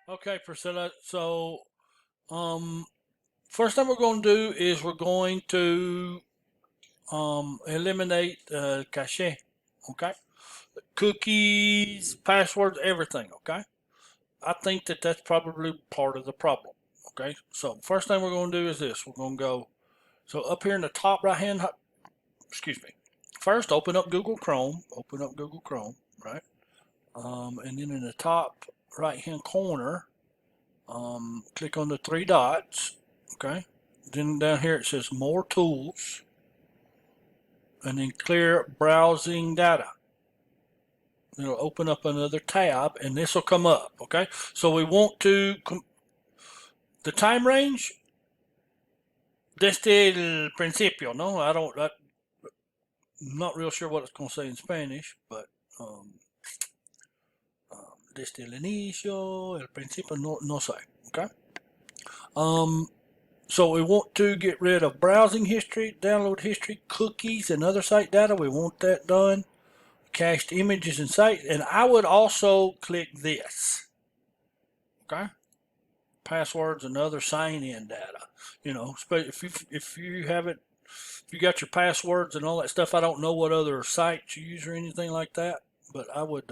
Okay, Priscilla. So, um, first thing we're going to do is we're going to eliminate cache. Okay, cookies, passwords, everything. Okay, I think that that's probably part of the problem. Okay, so first thing we're going to do is this. We're going to go. So up here in the top right hand, excuse me. First, open up Google Chrome. Open up Google Chrome, right? And then in the top right hand corner, click on the three dots, okay? Then down here it says more tools, and then clear browsing data. It'll open up another tab, and this will come up, okay? So we want to, the time range, desde el principio, no? I'm not real sure what it's going to say in Spanish, but um, desde el inicio, el principio, no sé, okay? So we want to get rid of browsing history, download history, cookies, and other site data. We want that done. Cached images and sites. And I would also click this. Okay? Passwords and other sign-in data. You know, if you haven't, if you got your passwords and all that stuff, I don't know what other sites you use or anything like that, but I would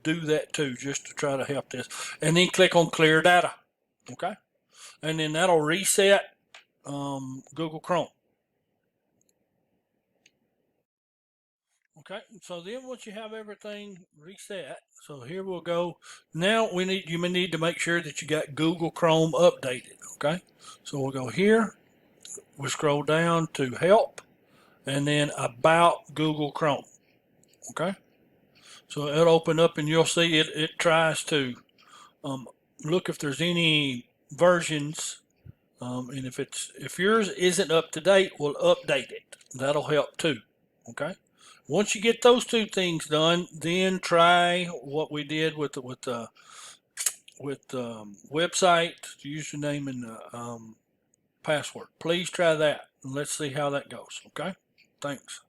do that too just to try to help this. And then click on clear data. Okay? And then that'll reset Google Chrome. Okay, so then once you have everything reset, so here we'll go. Now you may need to make sure that you got Google Chrome updated. Okay, so we'll go here. We'll scroll down to help, and then about Google Chrome. Okay, so it'll open up, and you'll see it tries to look if there's any versions. And if yours isn't up to date, we'll update it. That'll help too. Okay. Once you get those two things done, then try what we did with the website, username, and password. Please try that, and let's see how that goes. Okay. Thanks.